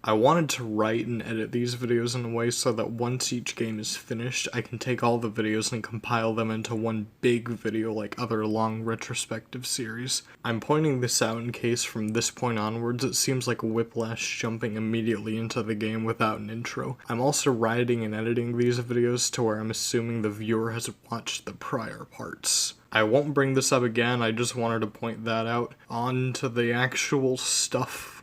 I wanted to write and edit these videos in a way so that once each game is finished, I can take all the videos and compile them into one big video like other long retrospective series. I'm pointing this out in case from this point onwards it seems like whiplash jumping immediately into the game without an intro. I'm also writing and editing these videos to where I'm assuming the viewer has watched the prior parts. I won't bring this up again, I just wanted to point that out. On to the actual stuff.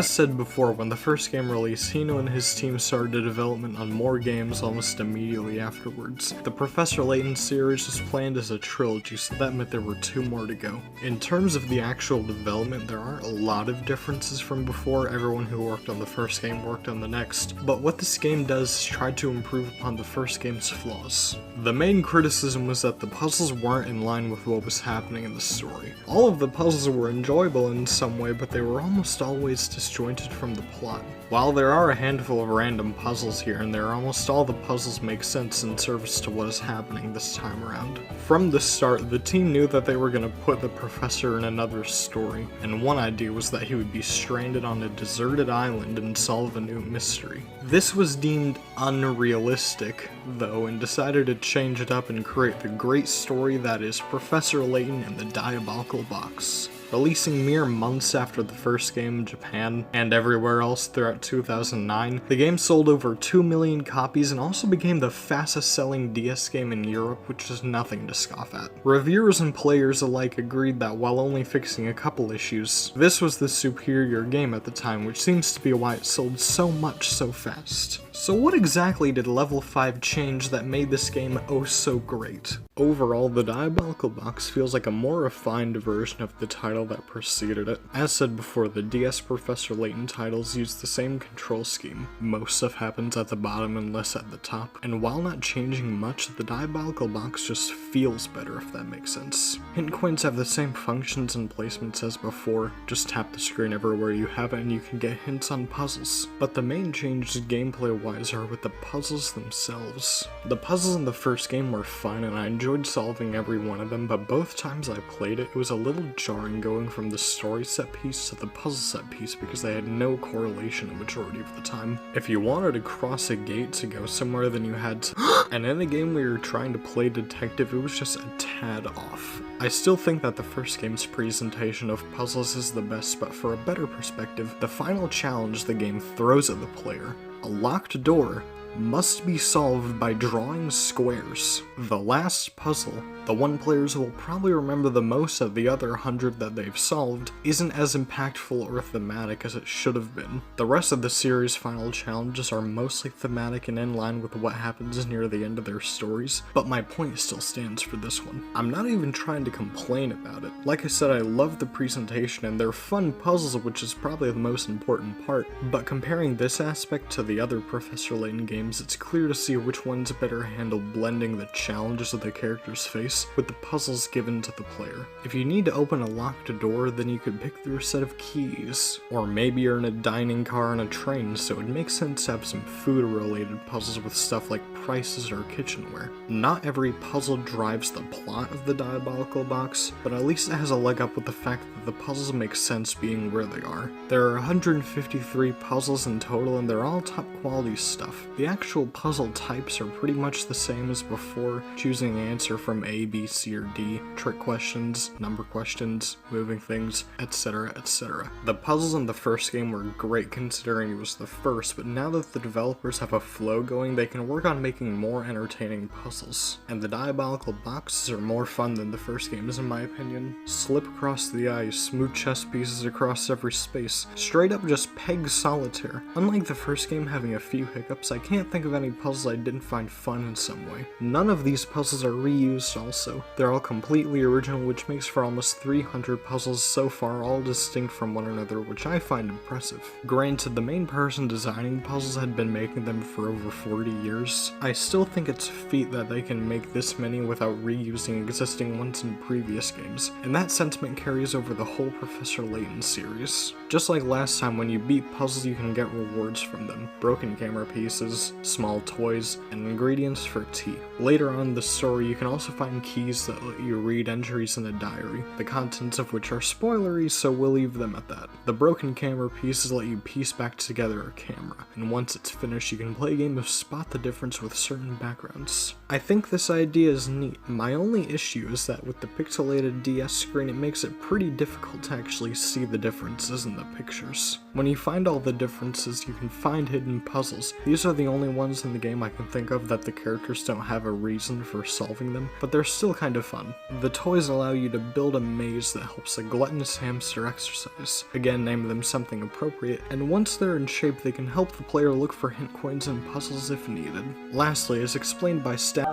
As said before, when the first game released, Hino and his team started development on more games almost immediately afterwards. The Professor Layton series was planned as a trilogy, so that meant there were 2 more to go. In terms of the actual development, there aren't a lot of differences from before. Everyone who worked on the first game worked on the next, but what this game does is try to improve upon the first game's flaws. The main criticism was that the puzzles weren't in line with what was happening in the story. All of the puzzles were enjoyable in some way, but they were almost always disjointed from the plot. While there are a handful of random puzzles here and there, almost all the puzzles make sense in service to what is happening this time around. From the start, the team knew that they were going to put the professor in another story, and one idea was that he would be stranded on a deserted island and solve a new mystery. This was deemed unrealistic, though, and decided to change it up and create the great story that is Professor Layton and the Diabolical Box. Releasing mere months after the first game in Japan and everywhere else throughout 2009, the game sold over 2 million copies and also became the fastest selling DS game in Europe, which is nothing to scoff at. Reviewers and players alike agreed that while only fixing a couple issues, this was the superior game at the time, which seems to be why it sold so much so fast. So what exactly did Level 5 change that made this game oh so great? Overall, the Diabolical Box feels like a more refined version of the title that preceded it. As said before, the DS Professor Layton titles use the same control scheme. Most stuff happens at the bottom and less at the top, and while not changing much, the Diabolical Box just feels better, if that makes sense. Hint coins have the same functions and placements as before, just tap the screen everywhere you have it and you can get hints on puzzles. But the main changes gameplay-wise are with the puzzles themselves. The puzzles in the first game were fun and I enjoyed solving every one of them, but both times I played it, it was a little jarring going from the story set piece to the puzzle set piece because they had no correlation a majority of the time. If you wanted to cross a gate to go somewhere, then you had to and in a game where you're trying to play detective, it was just a tad off. I still think that the first game's presentation of puzzles is the best, but for a better perspective, the final challenge the game throws at the player, a locked door, must be solved by drawing squares. The last puzzle, the one players will probably remember the most of the other 100 that they've solved, isn't as impactful or thematic as it should have been. The rest of the series' final challenges are mostly thematic and in line with what happens near the end of their stories, but my point still stands for this one. I'm not even trying to complain about it. Like I said, I love the presentation and they're fun puzzles, which is probably the most important part, but comparing this aspect to the other Professor Layton games, it's clear to see which ones better handle blending the challenges of the characters face with the puzzles given to the player. If you need to open a locked door, then you could pick through a set of keys. Or maybe you're in a dining car on a train, so it makes sense to have some food-related puzzles with stuff like prices or kitchenware. Not every puzzle drives the plot of the Diabolical Box, but at least it has a leg up with the fact that the puzzles make sense being where they are. There are 153 puzzles in total, and they're all top quality stuff. The actual puzzle types are pretty much the same as before, choosing an answer from A, B, C, or D, trick questions, number questions, moving things, etc, etc. The puzzles in the first game were great considering it was the first, but now that the developers have a flow going, they can work on making more entertaining puzzles. And the Diabolical Boxes are more fun than the first games in my opinion. Slip across the ice, move chess pieces across every space, straight up just peg solitaire. Unlike the first game having a few hiccups, I can't think of any puzzles I didn't find fun in some way. None of these puzzles are reused also. They're all completely original, which makes for almost 300 puzzles so far, all distinct from one another, which I find impressive. Granted, the main person designing puzzles had been making them for over 40 years. I still think it's a feat that they can make this many without reusing existing ones in previous games, and that sentiment carries over the whole Professor Layton series. Just like last time, when you beat puzzles you can get rewards from them, broken camera pieces, small toys, and ingredients for tea. Later on in the story you can also find keys that let you read entries in a diary, the contents of which are spoilery, so we'll leave them at that. The broken camera pieces let you piece back together a camera, and once it's finished you can play a game of spot the difference with certain backgrounds. I think this idea is neat. My only issue is that with the pixelated DS screen it makes it pretty difficult to actually see the differences in the pictures. When you find all the differences you can find hidden puzzles. These are the only ones in the game I can think of that the characters don't have a reason for solving them, but they're still kind of fun. The toys allow you to build a maze that helps a gluttonous hamster exercise. Again, name them something appropriate, and once they're in shape they can help the player look for hint coins and puzzles if needed. Lastly, as explained by staff,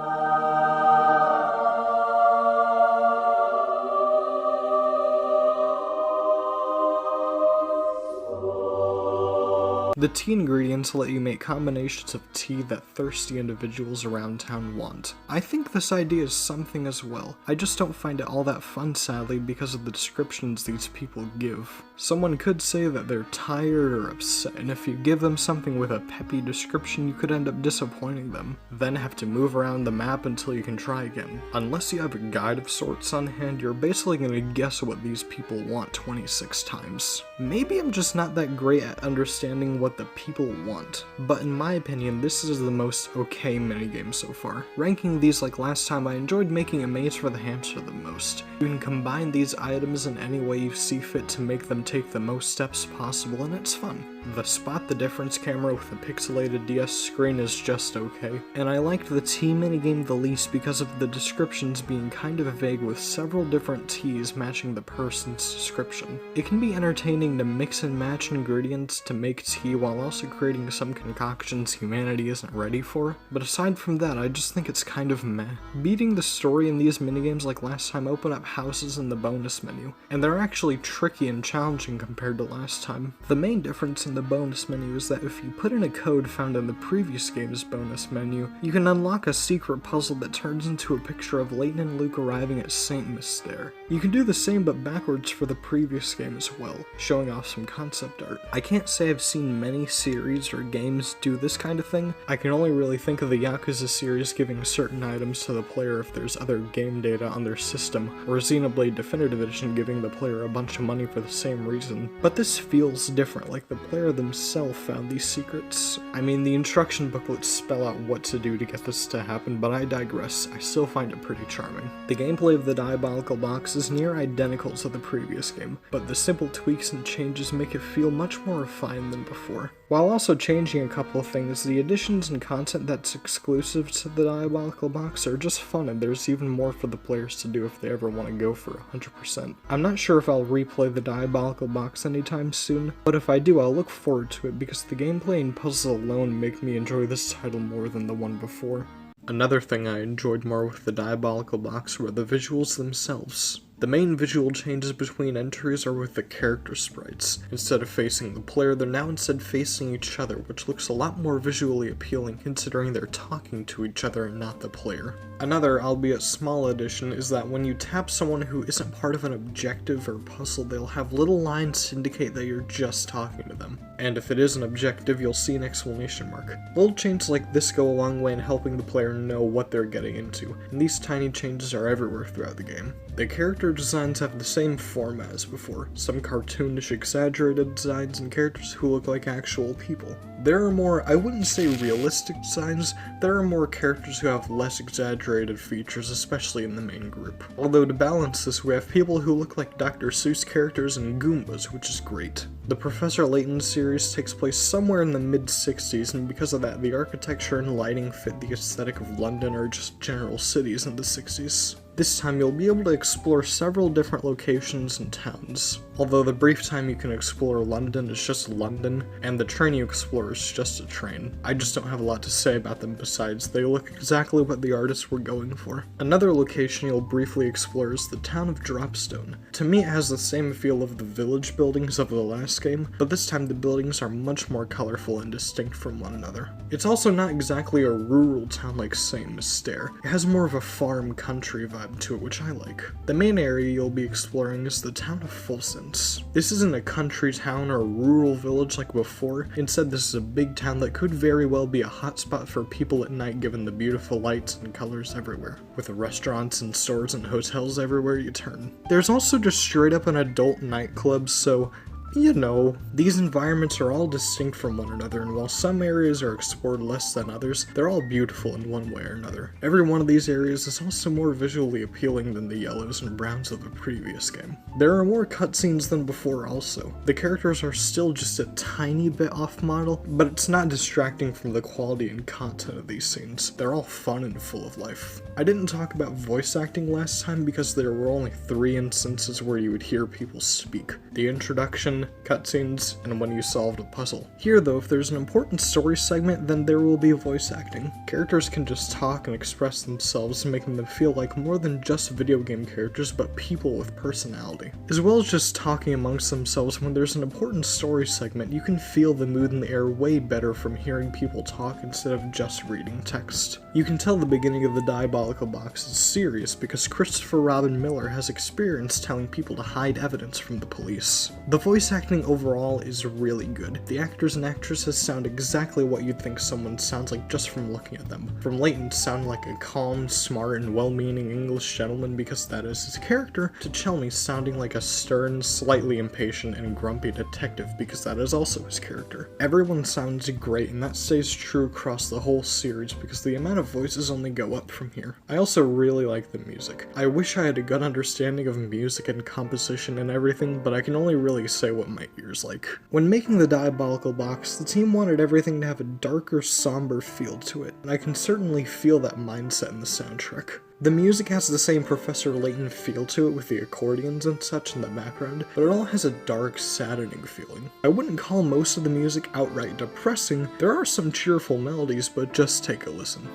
the tea ingredients let you make combinations of tea that thirsty individuals around town want. I think this idea is something as well. I just don't find it all that fun, sadly, because of the descriptions these people give. Someone could say that they're tired or upset, and if you give them something with a peppy description you could end up disappointing them, then have to move around the map until you can try again. Unless you have a guide of sorts on hand, you're basically gonna guess what these people want 26 times. Maybe I'm just not that great at understanding what the people want, but in my opinion this is the most okay minigame so far. Ranking these like last time, I enjoyed making a maze for the hamster the most. You can combine these items in any way you see fit to make them take the most steps possible, and it's fun. The spot the difference camera with the pixelated DS screen is just okay, and I liked the tea minigame the least because of the descriptions being kind of vague with several different teas matching the person's description. It can be entertaining to mix and match ingredients to make tea while also creating some concoctions humanity isn't ready for, but aside from that I just think it's kind of meh. Beating the story in these minigames like last time open up houses in the bonus menu, and they're actually tricky and challenging compared to last time. The main difference in the bonus menu is that if you put in a code found in the previous game's bonus menu, you can unlock a secret puzzle that turns into a picture of Layton and Luke arriving at St. Mystere. You can do the same but backwards for the previous game as well, showing off some concept art. I can't say I've seen many series or games do this kind of thing. I can only really think of the Yakuza series giving certain items to the player if there's other game data on their system, or Xenoblade Definitive Edition giving the player a bunch of money for the same reason. But this feels different, like the player themselves found these secrets. I mean, the instruction booklets spell out what to do to get this to happen, but I digress. I still find it pretty charming. The gameplay of the Diabolical Box is near identical to the previous game, but the simple tweaks and changes make it feel much more refined than before. While also changing a couple of things, the additions and content that's exclusive to the Diabolical Box are just fun, and there's even more for the players to do if they ever want to go for 100%. I'm not sure if I'll replay the Diabolical Box anytime soon, but if I do I'll look forward to it because the gameplay and puzzles alone make me enjoy this title more than the one before. Another thing I enjoyed more with the Diabolical Box were the visuals themselves. The main visual changes between entries are with the character sprites. Instead of facing the player, they're now instead facing each other, which looks a lot more visually appealing considering they're talking to each other and not the player. Another, albeit small addition, is that when you tap someone who isn't part of an objective or puzzle, they'll have little lines to indicate that you're just talking to them. And if it is an objective, you'll see an exclamation mark. Little changes like this go a long way in helping the player know what they're getting into, and these tiny changes are everywhere throughout the game. The character designs have the same format as before, some cartoonish exaggerated designs and characters who look like actual people. There are more, I wouldn't say realistic designs, there are more characters who have less exaggerated features, especially in the main group. Although to balance this, we have people who look like Dr. Seuss characters and Goombas, which is great. The Professor Layton series takes place somewhere in the mid-60s, and because of that, the architecture and lighting fit the aesthetic of London or just general cities in the 60s. This time you'll be able to explore several different locations and towns. Although the brief time you can explore London is just London, and the train you explore is just a train. I just don't have a lot to say about them besides they look exactly what the artists were going for. Another location you'll briefly explore is the town of Dropstone. To me it has the same feel of the village buildings of the last game, but this time the buildings are much more colorful and distinct from one another. It's also not exactly a rural town like Saint Mystere. It has more of a farm country vibe to it, which I like. The main area you'll be exploring is the town of Fulsense. This isn't a country town or a rural village like before. Instead, this is a big town that could very well be a hotspot for people at night given the beautiful lights and colors everywhere, with restaurants and stores and hotels everywhere you turn. There's also just straight up an adult nightclub, so you know, these environments are all distinct from one another, and while some areas are explored less than others, they're all beautiful in one way or another. Every one of these areas is also more visually appealing than the yellows and browns of the previous game. There are more cutscenes than before also. The characters are still just a tiny bit off model, but it's not distracting from the quality and content of these scenes. They're all fun and full of life. I didn't talk about voice acting last time because there were only 3 instances where you would hear people speak. The introduction, cutscenes, and when you solved a puzzle. Here though, if there's an important story segment, then there will be voice acting. Characters can just talk and express themselves, making them feel like more than just video game characters, but people with personality. As well as just talking amongst themselves, when there's an important story segment, you can feel the mood in the air way better from hearing people talk instead of just reading text. You can tell the beginning of the Diabolical Box is serious because Christopher Robin Miller has experience telling people to hide evidence from the police. The voice acting overall is really good. The actors and actresses sound exactly what you'd think someone sounds like just from looking at them. From Layton sounding like a calm, smart, and well-meaning English gentleman because that is his character, to Chelmy sounding like a stern, slightly impatient, and grumpy detective because that is also his character. Everyone sounds great, and that stays true across the whole series because the amount of voices only go up from here. I also really like the music. I wish I had a good understanding of music and composition and everything, but I can only really say what my ears like. When making the Diabolical Box, the team wanted everything to have a darker, somber feel to it, and I can certainly feel that mindset in the soundtrack. The music has the same Professor Layton feel to it with the accordions and such in the background, but it all has a dark, saddening feeling. I wouldn't call most of the music outright depressing. There are some cheerful melodies, but just take a listen.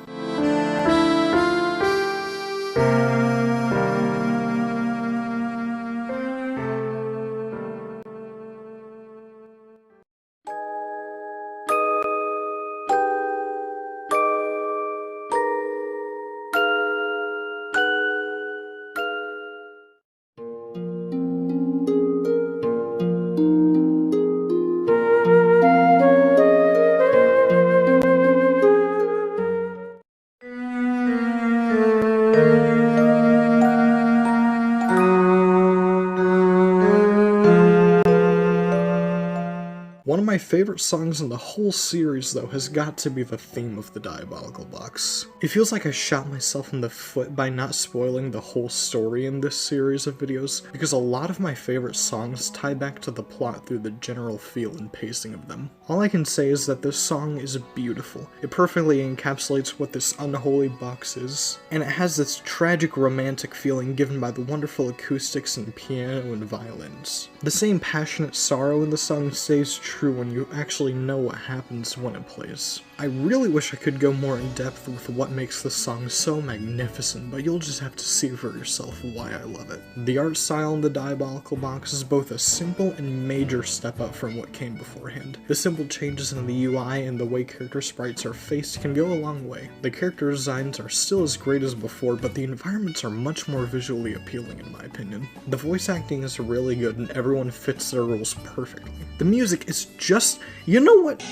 One of my favorite songs in the whole series, though, has got to be the theme of the Diabolical Box. It feels like I shot myself in the foot by not spoiling the whole story in this series of videos, because a lot of my favorite songs tie back to the plot through the general feel and pacing of them. All I can say is that this song is beautiful. It perfectly encapsulates what this unholy box is, and it has this tragic romantic feeling given by the wonderful acoustics and piano and violins. The same passionate sorrow in the song stays true when you actually know what happens when it plays. I really wish I could go more in depth with what makes this song so magnificent, but you'll just have to see for yourself why I love it. The art style in the Diabolical Box is both a simple and major step up from what came beforehand. The simple changes in the UI and the way character sprites are faced can go a long way. The character designs are still as great as before, but the environments are much more visually appealing in my opinion. The voice acting is really good and everyone fits their roles perfectly. The music is just, you know what?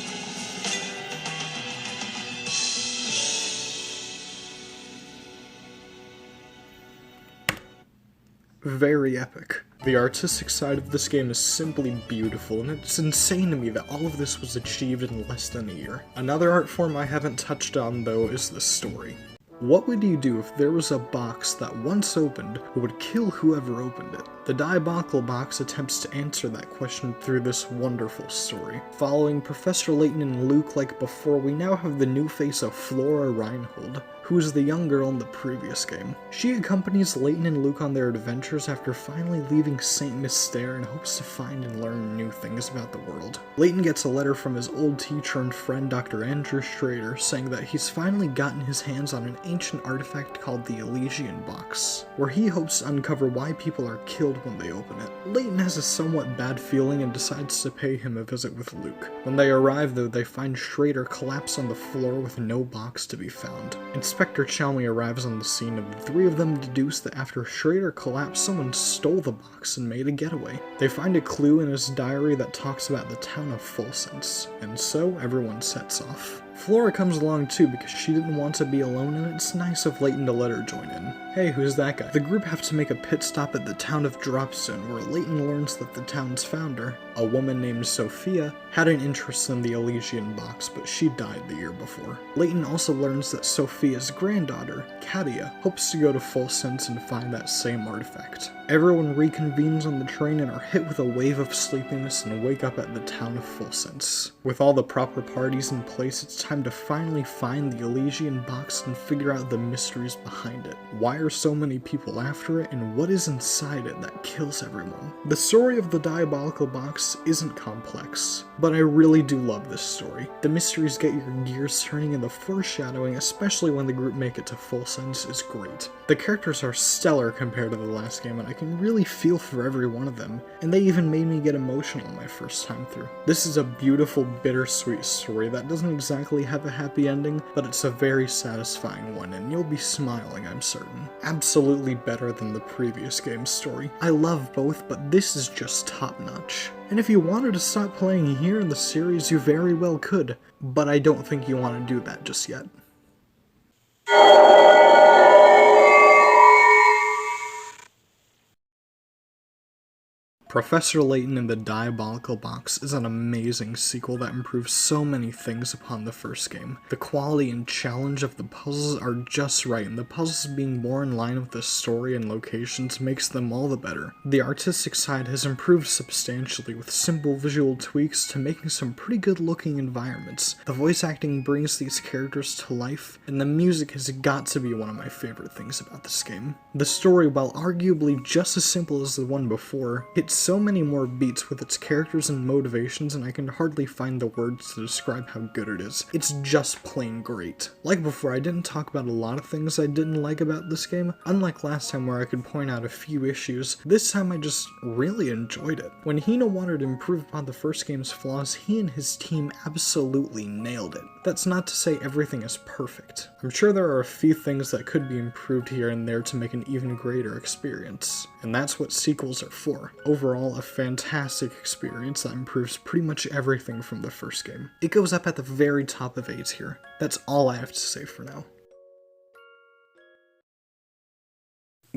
Very epic. The artistic side of this game is simply beautiful, and it's insane to me that all of this was achieved in less than a year. Another art form I haven't touched on, though, is the story. What would you do if there was a box that once opened would kill whoever opened it? The Diabolical Box attempts to answer that question through this wonderful story. Following Professor Layton and Luke like before, we now have the new face of Flora Reinhold, who is the young girl in the previous game. She accompanies Layton and Luke on their adventures after finally leaving St. Mystere and hopes to find and learn new things about the world. Layton gets a letter from his old teacher and friend Dr. Andrew Schrader saying that he's finally gotten his hands on an ancient artifact called the Elysian Box, where he hopes to uncover why people are killed when they open it. Layton has a somewhat bad feeling and decides to pay him a visit with Luke. When they arrive though, they find Schrader collapsed on the floor with no box to be found. Inspector Chalmey arrives on the scene and the three of them deduce that after Schrader collapsed, someone stole the box and made a getaway. They find a clue in his diary that talks about the town of Fulsense, and so everyone sets off. Flora comes along too because she didn't want to be alone, and it's nice of Layton to let her join in. Hey, who's that guy? The group have to make a pit stop at the town of Dropstone, where Layton learns that the town's founder, a woman named Sophia, had an interest in the Elysian Box, but she died the year before. Layton also learns that Sophia's granddaughter, Katia, hopes to go to Fulsense and find that same artifact. Everyone reconvenes on the train and are hit with a wave of sleepiness and wake up at the town of Fulsense. With all the proper parties in place, it's time to finally find the Elysian Box and figure out the mysteries behind it. Why are so many people after it, and what is inside it that kills everyone? The story of the Diabolical Box isn't complex, but I really do love this story. The mysteries get your gears turning, and the foreshadowing, especially when the group make it to Fulsense, is great. The characters are stellar compared to the last game, and I can really feel for every one of them, and they even made me get emotional my first time through. This is a beautiful, bittersweet story that doesn't exactly have a happy ending, but it's a very satisfying one, and you'll be smiling, I'm certain. Absolutely better than the previous game's story. I love both, but this is just top-notch. And if you wanted to stop playing here in the series, you very well could, but I don't think you want to do that just yet. Professor Layton and the Diabolical Box is an amazing sequel that improves so many things upon the first game. The quality and challenge of the puzzles are just right, and the puzzles being more in line with the story and locations makes them all the better. The artistic side has improved substantially with simple visual tweaks to making some pretty good looking environments. The voice acting brings these characters to life, and the music has got to be one of my favorite things about this game. The story, while arguably just as simple as the one before, hits so many more beats with its characters and motivations, and I can hardly find the words to describe how good it is. It's just plain great. Like before, I didn't talk about a lot of things I didn't like about this game. Unlike last time where I could point out a few issues, this time I just really enjoyed it. When Hino wanted to improve upon the first game's flaws, he and his team absolutely nailed it. That's not to say everything is perfect. I'm sure there are a few things that could be improved here and there to make an even greater experience, and that's what sequels are for. Overall, a fantastic experience that improves pretty much everything from the first game. It goes up at the very top of A tier. That's all I have to say for now.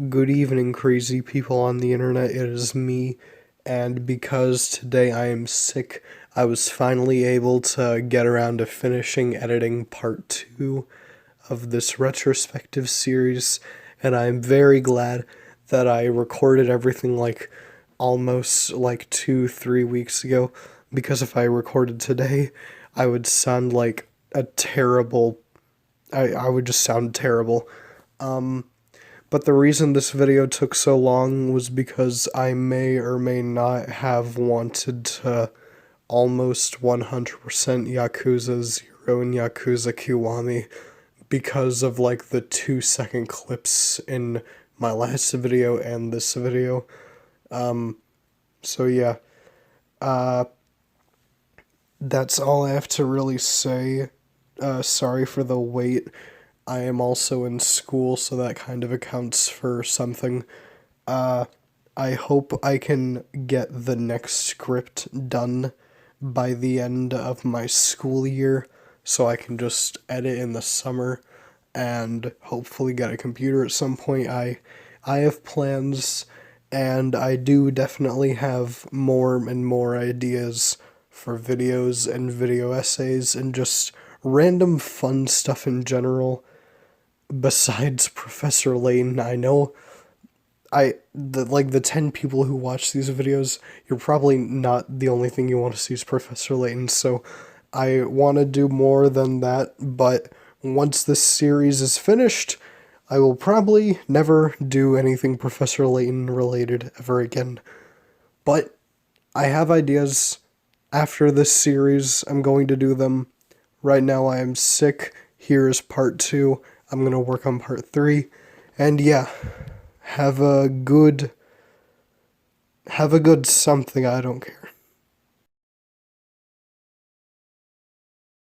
Good evening, crazy people on the internet. It is me, and because today I am sick, I was finally able to get around to finishing editing part 2 of this retrospective series, and I'm very glad that I recorded everything almost 2-3 weeks ago, because if I recorded today, I would sound like a terrible, I would just sound terrible. But the reason this video took so long was because I may or may not have wanted to almost 100% Yakuza 0 and Yakuza Kiwami because of the 2-second clips in my last video and this video. So yeah, that's all I have to really say. Sorry for the wait. I am also in school, so that kind of accounts for something. I hope I can get the next script done by the end of my school year, so I can just edit in the summer and hopefully get a computer at some point. I have plans, and I do definitely have more and more ideas for videos and video essays and just random fun stuff in general. besides Professor Layton. I know the 10 people who watch these videos, you're probably not the only thing you want to see is Professor Layton, so I want to do more than that, but once this series is finished, I will probably never do anything Professor Layton related ever again. But I have ideas. After this series, I'm going to do them. Right now I am sick. Here's part 2. I'm going to work on part 3. And yeah, have a good something, I don't care.